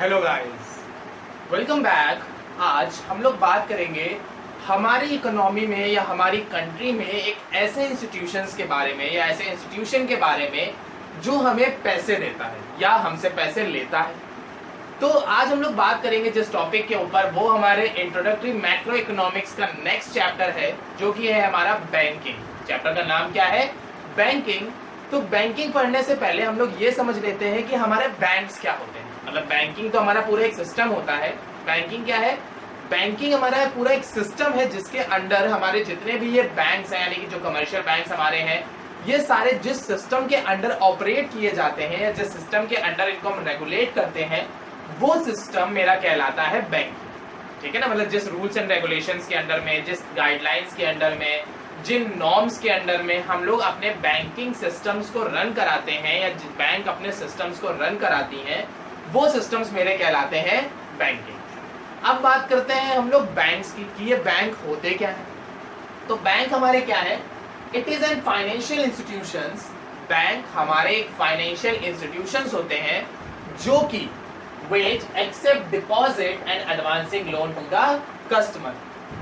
Hello guys, welcome back. आज हम लोग बात करेंगे हमारी इकोनॉमी में या हमारी कंट्री में एक ऐसे इंस्टीट्यूशंस के बारे में या ऐसे इंस्टीट्यूशन के बारे में जो हमें पैसे देता है या हमसे पैसे लेता है। तो आज हम लोग बात करेंगे जिस टॉपिक के ऊपर, वो हमारे इंट्रोडक्टरी मैक्रो इकोनॉमिक्स का नेक्स्ट चैप्टर है, जो कि है हमारा बैंकिंग। चैप्टर का नाम क्या है? बैंकिंग। तो बैंकिंग पढ़ने से पहले हम लोग ये समझ लेते हैं कि हमारे बैंक्स क्या होते हैं। मतलब बैंकिंग तो हमारा पूरा एक सिस्टम होता है। बैंकिंग क्या है? बैंकिंग हमारा पूरा एक सिस्टम है जिसके अंडर हमारे जितने भी ये बैंक्स हैं, यानी कि जो कमर्शियल बैंक्स हमारे हैं, ये सारे जिस सिस्टम के अंडर ऑपरेट किए जाते हैं या जिस सिस्टम के अंडर इनको हम रेगुलेट करते हैं, वो सिस्टम मेरा कहलाता है बैंकिंग। ठीक है ना? मतलब जिस रूल्स एंड रेगुलेशंस के अंडर में, जिस गाइडलाइंस के अंडर में, जिन नॉर्म्स के अंडर में हम लोग अपने बैंकिंग सिस्टम्स को रन कराते हैं या बैंक अपने सिस्टम्स को रन कराती हैं, वो सिस्टम्स मेरे कहलाते हैं बैंकिंग। अब बात करते हैं हम लोग बैंक्स की कि ये बैंक होते क्या है। तो बैंक हमारे क्या है? It is an financial institutions. Bank हमारे एक फाइनेंशियल इंस्टीट्यूशंस होते हैं जो कि which accept deposit and advancing loan to the customer।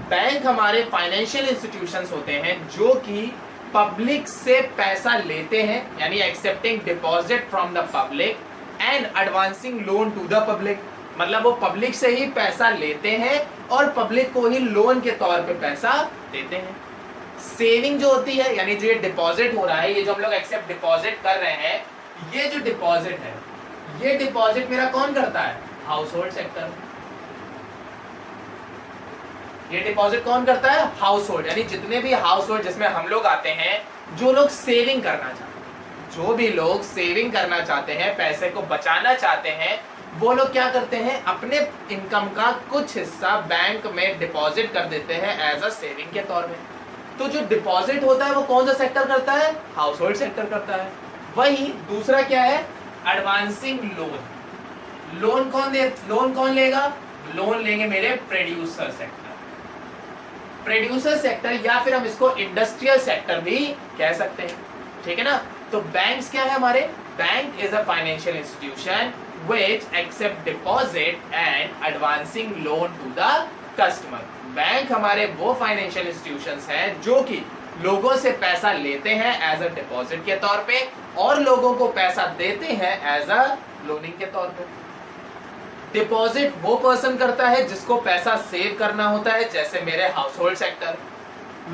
Bank हमारे फाइनेंशियल इंस्टीट्यूशंस होते हैं जो कि पब्लिक से पैसा लेते हैं, यानी accepting deposit from the public and advancing loan to the public. मतलब वो पब्लिक से ही पैसा लेते हैं और पब्लिक को ही लोन के तौर पे पैसा देते हैं। सेविंग जो होती है, यानी जो ये डिपॉजिट हो रहा है, ये जो हम लोग एक्सेप्ट डिपॉजिट कर रहे हैं, ये जो डिपॉजिट है, ये डिपॉजिट मेरा कौन करता है? House hold sector. ये डिपॉजिट कौन करता है? House hold. यानी जितने भी हाउस होल्ड जिसमें हम लोग आते हैं, जो लोग सेविंग करना चाहते हैं, जो भी लोग सेविंग करना चाहते हैं, पैसे को बचाना चाहते हैं, वो लोग क्या करते हैं? अपने इनकम का कुछ हिस्सा बैंक में डिपॉजिट कर देते हैं एज अ सेविंग के तौर में। तो जो डिपॉजिट होता है वो कौन सा सेक्टर करता है? हाउस होल्ड सेक्टर करता है। वही दूसरा क्या है? Advancing loan. लोन कौन लेगा? लोन लेंगे मेरे प्रोड्यूसर सेक्टर। प्रोड्यूसर सेक्टर या फिर हम इसको इंडस्ट्रियल सेक्टर भी कह सकते हैं। ठीक है ना? तो बैंक्स क्या है हमारे? Bank is a financial institution which accept deposit and advancing loan to the customer। Bank हमारे वो फाइनेंशियल इंस्टीट्यूशंस हैं जो कि लोगों से पैसा लेते हैं एज अ डिपॉजिट के तौर पे और लोगों को पैसा देते हैं एज अ लोनिंग के तौर पे। डिपॉजिट वो पर्सन करता है जिसको पैसा सेव करना होता है, जैसे मेरे हाउस होल्ड सेक्टर।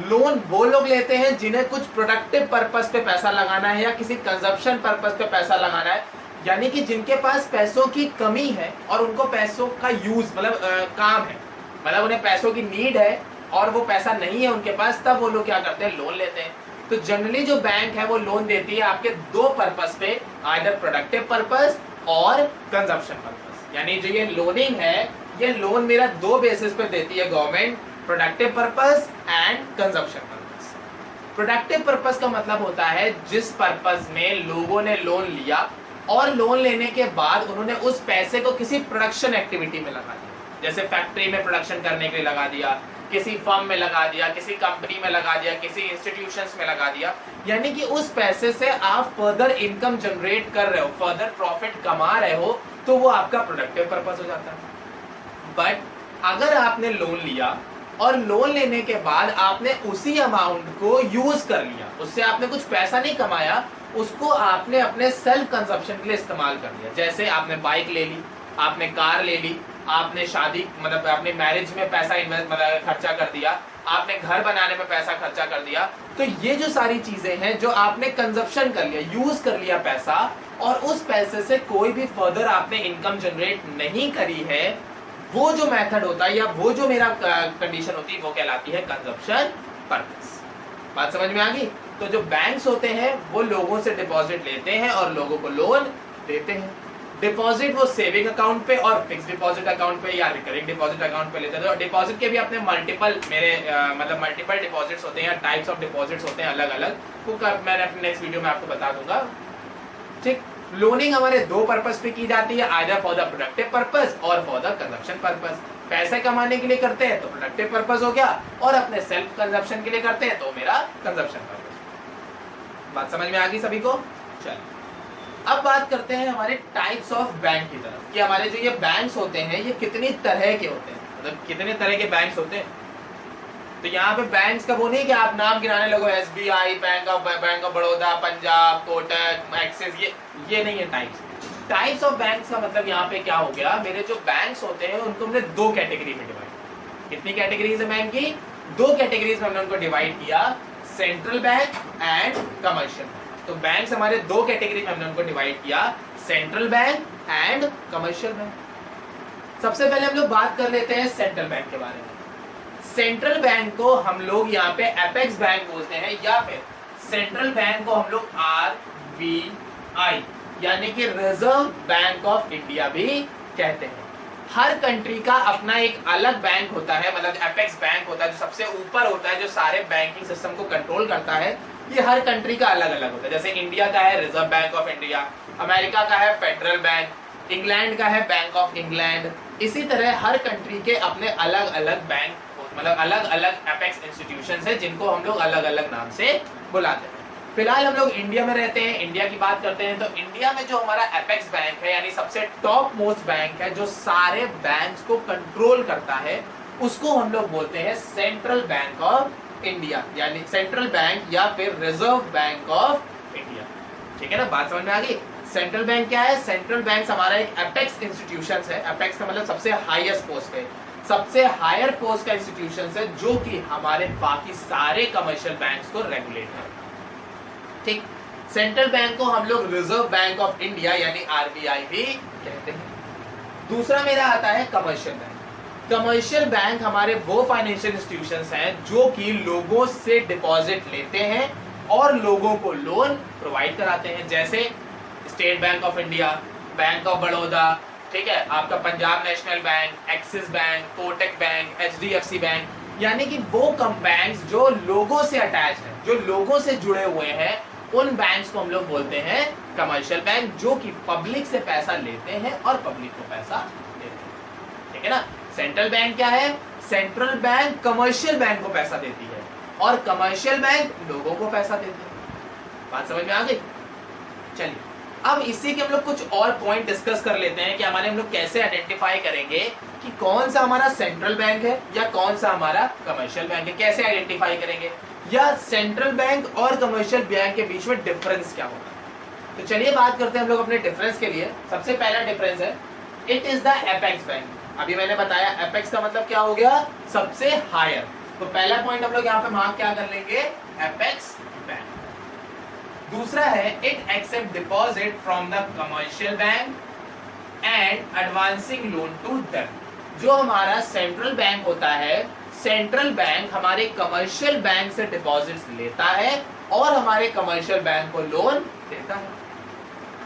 लोन वो लोग लेते हैं जिन्हें कुछ प्रोडक्टिव पर्पस पे पैसा लगाना है या किसी कंजप्शन पर्पस पे पैसा लगाना है, यानी कि जिनके पास पैसों की कमी है और उनको पैसों का यूज मतलब काम है, मतलब उन्हें पैसों की नीड है और वो पैसा नहीं है उनके पास, तब वो लोग क्या करते हैं? लोन लेते हैं। तो जनरली जो बैंक है वो लोन देती है आपके दो पर्पस पे, आइदर प्रोडक्टिव पर्पस और कंजप्शन पर्पस। यानी जो ये लोनिंग है, ये लोन मेरा दो बेसिस पे देती है government, productive purpose and consumption purpose. Productive purpose का मतलब होता है जिस पर्पस में लोगों ने लोन लिया और लोन लेने के बाद उन्होंने उस पैसे को किसी प्रोडक्शन एक्टिविटी में लगा दिया, जैसे फैक्ट्री में प्रोडक्शन करने के लिए लगा दिया, किसी फर्म में लगा दिया, किसी कंपनी में लगा दिया, किसी इंस्टीट्यूशंस में लगा दिया। यानी कि उस पैसे से आप फर्दर इनकम जनरेट कर रहे हो, फर्दर प्रॉफिट कमा रहे हो, तो वो आपका प्रोडक्टिव पर्पस हो जाता है। बट अगर आपने लोन लिया और लोन लेने के बाद आपने उसी अमाउंट को यूज कर लिया, उससे आपने कुछ पैसा नहीं कमाया, उसको आपने अपने सेल्फ कंजप्शन के लिए इस्तेमाल कर लिया, जैसे आपने बाइक ले ली, आपने कार ले ली, आपने शादी मतलब अपने मैरिज में पैसा मतलब खर्चा कर दिया, आपने घर बनाने में पैसा खर्चा कर दिया। तो ये जो सारी चीजें हैं जो आपने कंजप्शन कर लिया, यूज कर लिया पैसा, और उस पैसे से कोई भी फर्दर आपने इनकम जनरेट नहीं करी है, वो जो मेथड होता है या वो जो मेरा कंडीशन होती है, वो कहलाती है कंजप्शन पर्पस। बात समझ में आ गई? तो जो बैंक्स होते हैं वो लोगों से डिपॉजिट लेते हैं और लोगों को लोन देते हैं। डिपॉजिट वो सेविंग अकाउंट पे और फिक्स डिपॉजिट अकाउंट पे या रिकरिंग डिपॉजिट अकाउंट पे लेते हैं। तो डिपॉजिट के भी अपने मल्टीपल मतलब मल्टीपल डिपॉजिट्स होते हैं या टाइप्स ऑफ डिपॉजिट्स होते हैं अलग अलग, वो मैंने अपने नेक्स्ट वीडियो में आपको बता दूंगा। ठीक, लोनिंग हमारे दो पर्पस पे की जाती है, either for the productive purpose और फॉर द कंजप्शन पर्पस। पैसे कमाने के लिए करते हैं तो प्रोडक्टिव पर्पस हो गया, और अपने सेल्फ कंजप्शन के लिए करते हैं तो मेरा कंजप्शन पर्पस। बात समझ में आ गई सभी को? चलो अब बात करते हैं हमारे टाइप्स ऑफ बैंक की तरफ कि हमारे जो ये बैंक्स होते हैं ये कितनी तरह के होते हैं, मतलब कितने तरह के बैंक्स होते हैं। तो यहाँ पे बैंक्स का वो नहीं कि आप नाम गिनाने लगो, SBI, bank of Baroda, Punjab, Kotak, axis, ये नहीं है टाइप्स ऑफ बैंक्स का मतलब यहाँ पे क्या हो गया, मेरे जो बैंक्स होते हैं उनको हमने दो कैटेगरी में डिवाइड, कितनी कैटेगरीज है बैंक की, दो कैटेगरीज में हमने उनको डिवाइड किया, central bank and commercial bank. तो बैंक्स हमारे दो कैटेगरी में हमने उनको डिवाइड किया, central bank and commercial bank. सबसे पहले हम लोग बात कर लेते हैं सेंट्रल बैंक के बारे में। सेंट्रल बैंक को हम लोग यहाँ पे एपेक्स बैंक बोलते हैं, या फिर सेंट्रल बैंक को हम लोग RBI यानी कि रिजर्व बैंक ऑफ इंडिया भी कहते हैं। हर कंट्री का अपना एक अलग बैंक होता है, मतलब एपेक्स बैंक होता है जो सबसे ऊपर होता है, जो सारे बैंकिंग सिस्टम को कंट्रोल करता है। ये हर कंट्री का अलग अलग होता है। जैसे इंडिया का है reserve bank of India, America का है फेडरल बैंक, इंग्लैंड का है बैंक ऑफ इंग्लैंड। इसी तरह हर कंट्री के अपने अलग अलग बैंक, मतलब अलग अलग एपेक्स इंस्टीट्यूशंस है जिनको हम लोग अलग अलग नाम से बुलाते हैं। फिलहाल हम लोग इंडिया में रहते हैं, इंडिया की बात करते हैं। तो इंडिया में जो हमारा एपेक्स बैंक है यानी सबसे टॉप मोस्ट बैंक है जो सारे बैंक्स को कंट्रोल करता है, उसको हम लोग बोलते हैं सेंट्रल बैंक ऑफ इंडिया, यानी सेंट्रल बैंक या फिर रिजर्व बैंक ऑफ इंडिया। ठीक है ना, बात समझ में आ गई। सेंट्रल बैंक क्या है? सेंट्रल बैंक हमारा एक एपेक्स इंस्टीट्यूशन है। एपेक्स का मतलब सबसे हाईएस्ट पोस्ट पे, सबसे हायर पोस्ट का इंस्टीट्यूशन है जो कि हमारे बाकी सारे कमर्शियल बैंक्स को रेगुलेट करता है। ठीक, सेंट्रल बैंक को हम लोग रिजर्व बैंक ऑफ इंडिया यानी RBI भी कहते हैं। दूसरा मेरा आता है कमर्शियल बैंक। कमर्शियल बैंक हमारे वो फाइनेंशियल इंस्टीट्यूशंस हैं जो कि लोगों से डिपॉजिट लेते हैं और लोगों को लोन प्रोवाइड कराते हैं, जैसे state bank of India, bank of Baroda, ठीक है, आपका Punjab national bank, axis bank, Kotak bank, HDFC bank, यानी कि वो कम बैंक्स जो लोगों से अटैच है, जो लोगों से जुड़े हुए हैं, उन बैंक्स को हम लोग बोलते हैं कमर्शियल बैंक, जो कि पब्लिक से पैसा लेते हैं और पब्लिक को पैसा देते हैं। ठीक है ना। सेंट्रल बैंक क्या है? सेंट्रल बैंक कमर्शियल बैंक को पैसा देती है और कमर्शियल बैंक लोगों को पैसा देते हैं। बात समझ में आ गई? चलिए अब इसी के हम लोग कुछ और पॉइंट डिस्कस कर लेते हैं कि हमारे हम लोग कैसे आइडेंटिफाई करेंगे कि कौन सा हमारा सेंट्रल बैंक है या कौन सा हमारा कमर्शियल बैंक है। कैसे आइडेंटिफाई करेंगे, या सेंट्रल बैंक और कमर्शियल बैंक के बीच में डिफरेंस क्या होगा। तो चलिए बात करते हैं हम लोग अपने डिफरेंस के लिए। सबसे पहला डिफरेंस है it is the apex bank. अभी मैंने बताया एपेक्स का मतलब क्या हो गया, सबसे हायर। तो पहला पॉइंट हम लोग यहाँ पे मार्क क्या कर लेंगे, एपेक्स बैंक। दूसरा है it accept deposit from the commercial bank and advancing loan to them. जो हमारा सेंट्रल बैंक होता है, सेंट्रल बैंक हमारे कमर्शियल बैंक से डिपॉजिट्स लेता है और हमारे कमर्शियल बैंक को लोन देता है।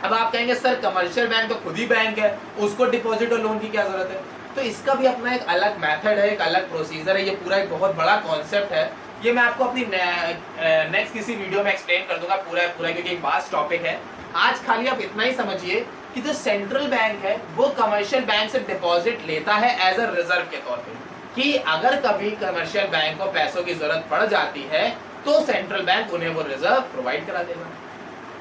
अब आप कहेंगे सर कमर्शियल बैंक तो खुद ही बैंक है, उसको डिपॉजिट और लोन की क्या जरूरत है। तो इसका भी अपना एक अलग मेथड है, एक अलग प्रोसीजर है। ये पूरा एक बहुत बड़ा कॉन्सेप्ट है। ये मैं आपको अपनी नेक्स्ट किसी वीडियो में एक्सप्लेन कर दूंगा पूरा क्योंकि एक वास्ट टॉपिक है। आज खाली आप इतना ही समझिए कि जो सेंट्रल बैंक है वो कमर्शियल बैंक से डिपॉजिट लेता है एज अ रिजर्व के तौर पे, कि अगर कभी कमर्शियल बैंक को पैसों की जरूरत पड़ जाती है तो सेंट्रल बैंक उन्हें वो रिजर्व प्रोवाइड करा देगा।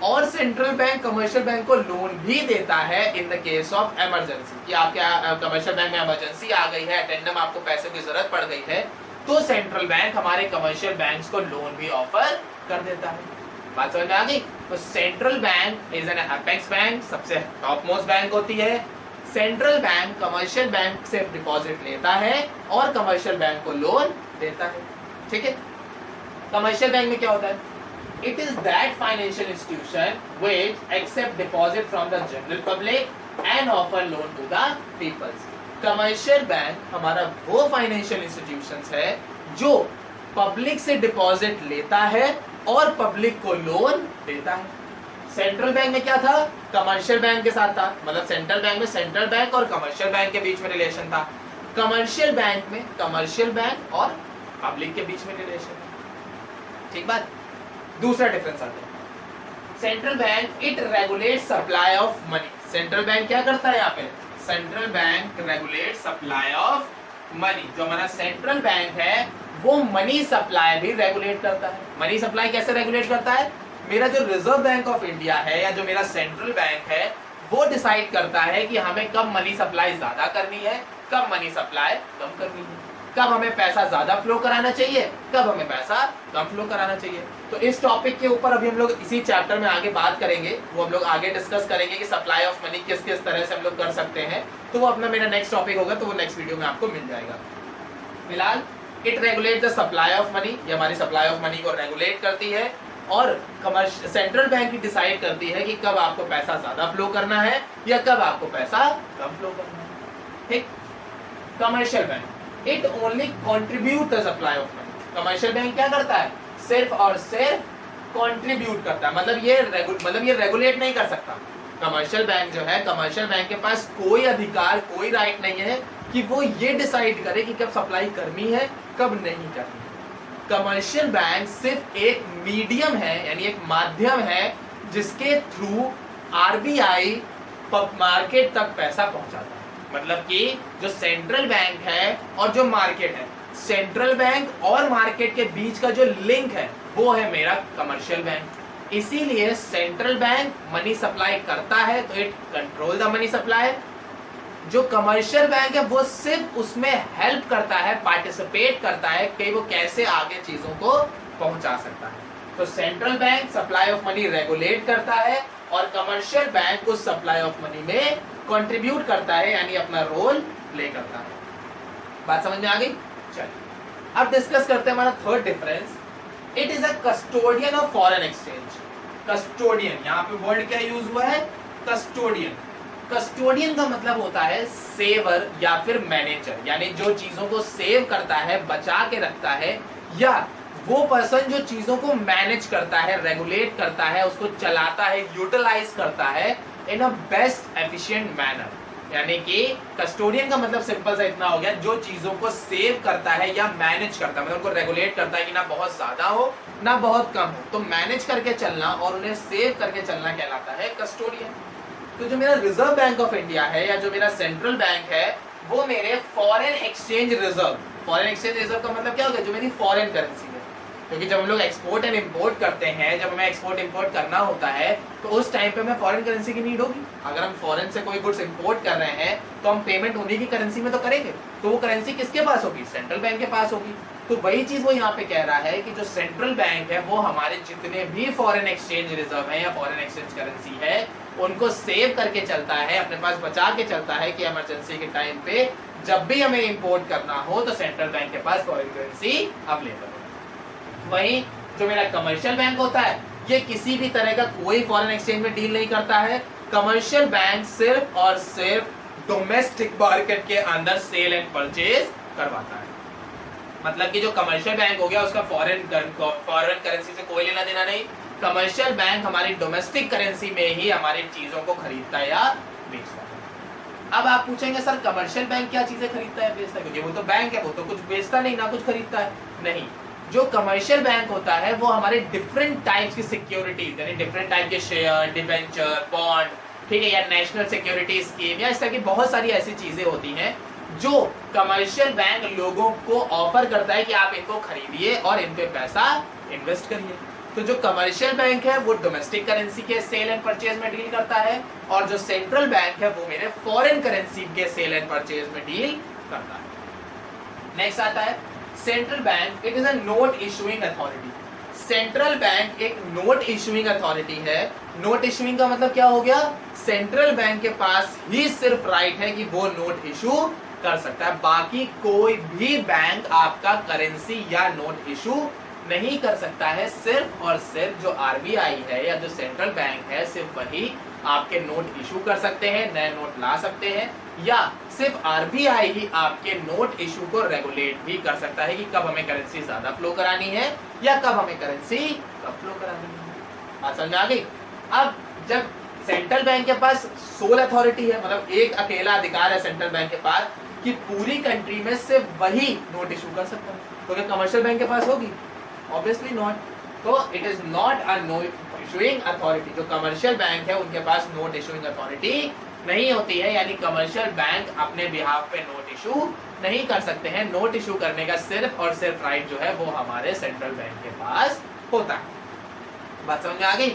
और सेंट्रल बैंक कमर्शियल बैंक को लोन भी देता है in the case of emergency, कि आपके कमर्शियल बैंक में इमरजेंसी आ गई है, अटेंडम आपको पैसों की जरूरत पड़ गई है, तो सेंट्रल बैंक हमारे कमर्शियल बैंक्स को लोन भी ऑफर कर देता है। बात समझ में आ गई? तो central bank is an apex bank, सबसे टॉप मोस्ट बैंक होती है। सेंट्रल बैंक कमर्शियल बैंक से डिपॉजिट लेता है और कमर्शियल बैंक को लोन देता है। ठीक है। कमर्शियल बैंक में क्या होता है, it is that financial institution which accept deposit from the general public and offer loan to the peoples. Commercial bank हमारा वो फाइनेंशियल इंस्टीट्यूशंस है जो पब्लिक से डिपॉजिट लेता है और पब्लिक को लोन देता है। सेंट्रल बैंक में क्या था, कमर्शियल बैंक के साथ था, मतलब सेंट्रल बैंक में सेंट्रल बैंक और कमर्शियल बैंक के बीच में रिलेशन था। कमर्शियल बैंक में कमर्शियल बैंक और पब्लिक के बीच में रिलेशन। ठीक बात। दूसरा डिफरेंस आता है central bank it regulate supply of money. Central bank क्या करता है यहाँ पे, central bank regulate supply of money. जो हमारा सेंट्रल बैंक है वो मनी सप्लाई भी रेगुलेट करता है। मनी सप्लाई कैसे रेगुलेट करता है, मेरा जो रिजर्व बैंक ऑफ इंडिया है या जो मेरा सेंट्रल बैंक है वो डिसाइड करता है कि हमें कब मनी सप्लाई ज्यादा करनी है, कब मनी सप्लाई कम करनी है, कब हमें पैसा ज्यादा फ्लो कराना चाहिए, कब हमें पैसा कम फ्लो कराना चाहिए। तो इस टॉपिक के ऊपर अभी हम लोग इसी चैप्टर में आगे बात करेंगे, वो हम लोग आगे डिस्कस करेंगे कि सप्लाई ऑफ मनी किस किस तरह से हम लोग कर सकते हैं। तो वो अपना मेरा नेक्स्ट टॉपिक होगा, तो वो नेक्स्ट वीडियो में आपको मिल जाएगा। फिलहाल it regulate the supply of money, ये हमारी सप्लाई ऑफ मनी को रेगुलेट करती है और सेंट्रल बैंक ही डिसाइड करती है कि कब आपको पैसा ज्यादा फ्लो करना है या कब आपको पैसा कम फ्लो करना है। ठीक। Commercial bank it only contribute the supply of money. Commercial bank क्या करता है? सिर्फ और सिर्फ कंट्रीब्यूट करता है, मतलब ये रेगुलेट नहीं कर सकता। कमर्शियल बैंक जो है, कमर्शियल बैंक के पास कोई अधिकार, कोई राइट नहीं है कि वो ये डिसाइड करे कि कब सप्लाई करनी है कब नहीं करनी है। कमर्शियल बैंक सिर्फ एक मीडियम है, यानी एक माध्यम है जिसके थ्रू आरबीआई मार्केट तक पैसा पहुंचाता है। मतलब कि जो सेंट्रल बैंक है और जो मार्केट है, सेंट्रल बैंक और मार्केट के बीच का जो लिंक है वो है मेरा कमर्शियल बैंक। इसीलिए सेंट्रल बैंक मनी सप्लाई करता है तो it control the money supply. जो कमर्शियल बैंक है वो सिर्फ उसमें हेल्प करता है, पार्टिसिपेट करता है कि वो कैसे आगे चीजों को पहुंचा सकता है। तो central bank supply of money regulate करता है और कमर्शियल बैंक उस सप्लाई ऑफ मनी में कंट्रीब्यूट करता है, यानी अपना रोल प्ले करता है। बात समझ में आ गई? चलिए अब डिस्कस करते हैं हमारा third difference. It is a custodian of foreign exchange. Custodian, यहाँ पे वर्ड क्या यूज हुआ है? कस्टोडियन। कस्टोडियन का मतलब होता है सेवर या फिर मैनेजर, यानी जो चीजों को सेव करता है, बचा के रखता है, या वो पर्सन जो चीजों को मैनेज करता है, रेगुलेट करता है, उसको चलाता है, यूटिलाइज करता है इन अ बेस्ट एफिशिएंट मैनर। यानी कि कस्टोडियन का मतलब सिंपल सा इतना हो गया, जो चीजों को सेव करता है या मैनेज करता है, मतलब उनको रेगुलेट करता है कि ना बहुत ज्यादा हो ना बहुत कम हो, तो मैनेज करके चलना और उन्हें सेव करके चलना कहलाता है कस्टोडियन। तो जो मेरा रिजर्व बैंक ऑफ इंडिया है या जो मेरा सेंट्रल बैंक है वो मेरे foreign exchange reserve, foreign exchange reserve का मतलब क्या होता है? जो मेरी फॉरेन करेंसी है। क्योंकि जब हम लोग एक्सपोर्ट एंड इंपोर्ट करते हैं, जब हमें एक्सपोर्ट इंपोर्ट करना होता है तो उस टाइम पे हमें फॉरेन करेंसी की नीड होगी। अगर हम फॉरेन से कोई गुड्स इंपोर्ट कर रहे हैं तो हम पेमेंट उन्हीं की करेंसी में तो करेंगे, तो वो करेंसी किसके पास होगी? सेंट्रल बैंक के पास होगी। तो वही चीज वो यहाँ पे कह रहा है कि जो सेंट्रल बैंक है वो हमारे जितने भी फॉरेन एक्सचेंज रिजर्व है या फॉरेन एक्सचेंज करेंसी है उनको सेव करके चलता है, अपने पास बचा के चलता है कि इमरजेंसी के टाइम पे जब भी हमें इंपोर्ट करना हो तो सेंट्रल बैंक के पास फॉरेन करेंसी अवेलेबल हो। वहीं जो मेरा कमर्शियल बैंक होता है ये किसी भी तरह का कोई फॉरेन एक्सचेंज में डील नहीं करता है। कमर्शियल बैंक सिर्फ और सिर्फ डोमेस्टिक मार्केट के अंदर सेल एंड परचेज करवाता है। मतलब कि जो कमर्शियल बैंक हो गया उसका फॉरेन करेंसी से कोई लेना देना नहीं। कमर्शियल बैंक हमारी डोमेस्टिक करेंसी में ही हमारी चीजों को खरीदता है या बेचता है। अब आप पूछेंगे सर कमर्शियल बैंक क्या चीजें खरीदता है बेचता है? क्योंकि वो तो बैंक है, वो तो कुछ बेचता नहीं ना कुछ खरीदता है। नहीं, जो कमर्शियल बैंक होता है वो हमारे डिफरेंट टाइप्स की सिक्योरिटीज, यानी डिफरेंट टाइप के शेयर, डिबेंचर, बॉन्ड, ठीक है, या नेशनल सिक्योरिटी स्कीम या इस तरह की बहुत सारी ऐसी चीजें होती हैं जो कमर्शियल बैंक लोगों को ऑफर करता है कि आप इनको खरीदिए और इन पे पैसा इन्वेस्ट करिए। तो जो कमर्शियल बैंक है वो डोमेस्टिक करेंसी के सेल एंड परचेज में डील करता है और जो सेंट्रल बैंक है वो मेरे फॉरेन करेंसी के सेल एंड परचेज में डील करता है। नेक्स्ट आता है central bank. It is a note issuing authority. Central bank एक नोट इशूइंग अथॉरिटी है। नोट इशूइंग का मतलब क्या हो गया? सेंट्रल बैंक के पास ही सिर्फ राइट है कि वो नोट इशू कर सकता है, बाकी कोई भी बैंक आपका करेंसी या नोट इशू नहीं कर सकता है। सिर्फ और सिर्फ जो आरबीआई है या जो सेंट्रल बैंक है सिर्फ वही आपके नोट इशू कर सकते हैं, नए नोट ला सकते हैं, या सिर्फ आरबीआई ही आपके नोट इशू को रेगुलेट भी कर सकता है कि कब हमें करेंसी ज्यादा फ्लो करानी है या कब हमें करेंसी कम फ्लो करानी है। बात समझ आ गई? अब जब सेंट्रल बैंक के पास सोल अथॉरिटी है, मतलब एक अकेला अधिकार है सेंट्रल बैंक के पास कि पूरी कंट्री में सिर्फ वही नोट इशू कर सकता है, तो क्या कमर्शियल बैंक के पास होगी? Obviously not. तो it is not a note issuing authority. जो कमर्शियल बैंक है उनके पास नोट इशूइंग अथॉरिटी नहीं होती है, यानी कमर्शियल बैंक अपने बिहाफ पे नोट इशू नहीं कर सकते हैं। नोट इशू करने का सिर्फ और सिर्फ राइट जो है वो हमारे सेंट्रल बैंक के पास होता है। बात समझ में आ गई?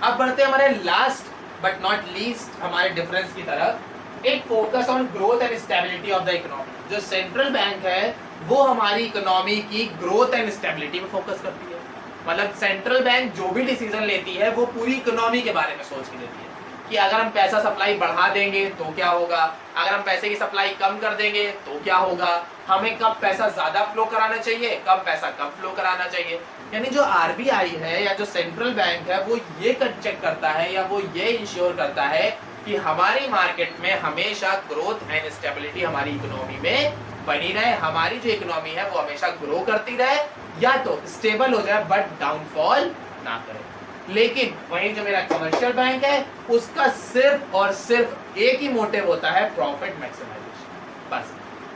अब बढ़ते हैं हमारे लास्ट बट नॉट लीस्ट हमारे डिफरेंस की तरफ। एक focus on growth and stability of the economy. जो सेंट्रल बैंक है वो हमारी इकोनॉमी की ग्रोथ एंड स्टेबिलिटी में फोकस करती है। मतलब सेंट्रल बैंक जो भी डिसीजन लेती है वो पूरी इकोनॉमी के बारे में सोच के लेती है कि अगर हम पैसा सप्लाई बढ़ा देंगे तो क्या होगा, अगर हम पैसे की सप्लाई कम कर देंगे तो क्या होगा, हमें कब पैसा ज्यादा फ्लो कराना चाहिए, कब पैसा कम फ्लो कराना चाहिए। यानी जो आरबीआई है या जो सेंट्रल बैंक है वो ये चेक करता है या वो ये इंश्योर करता है कि हमारी मार्केट में हमेशा ग्रोथ एंड स्टेबिलिटी हमारी इकोनॉमी में बनी रहे, हमारी जो इकोनॉमी है वो हमेशा ग्रो करती रहे या तो स्टेबल हो जाए बट डाउनफॉल ना करे। लेकिन वही जो मेरा कमर्शियल बैंक है उसका सिर्फ और सिर्फ एक ही मोटिव होता है, प्रॉफिट मैक्सिमाइजेशन। बस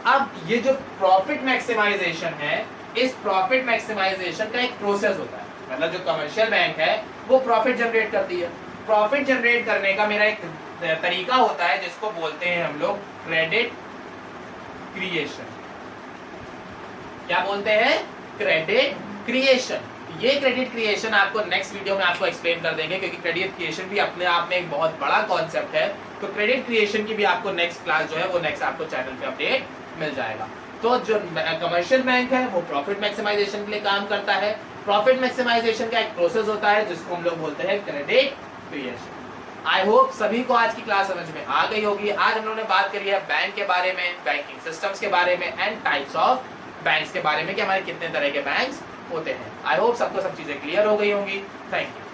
अब ये जो प्रॉफिट मैक्सिमाइजेशन है, इस प्रॉफिट मैक्सिमाइजेशन का एक प्रोसेस होता है। मतलब जो कमर्शियल बैंक है वो प्रॉफिट जनरेट करती है। प्रॉफिट जनरेट करने का मेरा एक तरीका होता है जिसको बोलते हैं हम लोग क्रेडिट क्रिएशन। क्या बोलते हैं? Credit creation. ये क्रेडिट क्रिएशन आपको नेक्स्ट वीडियो में आपको एक्सप्लेन कर देंगे, क्योंकि क्रेडिट क्रिएशन भी अपने आप में एक बहुत बड़ा कॉन्सेप्ट है। तो क्रेडिट क्रिएशन की भी आपको नेक्स्ट क्लास जो है वो नेक्स्ट आपको चैनल पे अपडेट मिल जाएगा। तो जो कमर्शियल बैंक है वो प्रॉफिट मैक्सिमाइजेशन के लिए काम करता है। प्रॉफिट मैक्सिमाइजेशन का एक प्रोसेस होता है जिसको हम लोग बोलते हैं क्रेडिट क्रिएशन। आई होप सभी को आज की क्लास समझ में आ गई होगी। आज हम लोगों ने बात करी है बैंक के बारे में, बैंकिंग सिस्टम्स के बारे में एंड टाइप्स ऑफ बैंक्स के बारे में कि हमारे कितने तरह के बैंक्स होते हैं। आई होप सबको सब चीजें क्लियर हो गई होंगी। Thank you.